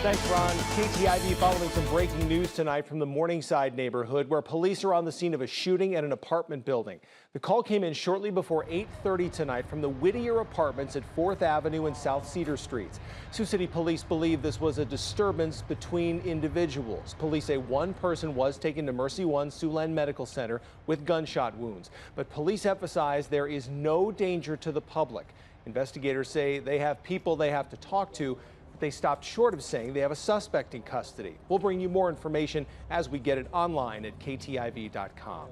Thanks, Ron. KTIV following some breaking news tonight from the Morningside neighborhood where police are on the scene of a shooting at an apartment building. The call came in shortly before 8:30 tonight from the Whittier apartments at 4th Avenue and South Cedar Streets. Sioux City police believe this was a disturbance between individuals. Police say one person was taken to Mercy One Siouxland Medical Center with gunshot wounds, but police emphasize there is no danger to the public. Investigators say they have people they have to talk to. They stopped short of saying they have a suspect in custody. We'll bring you more information as we get it online at ktiv.com.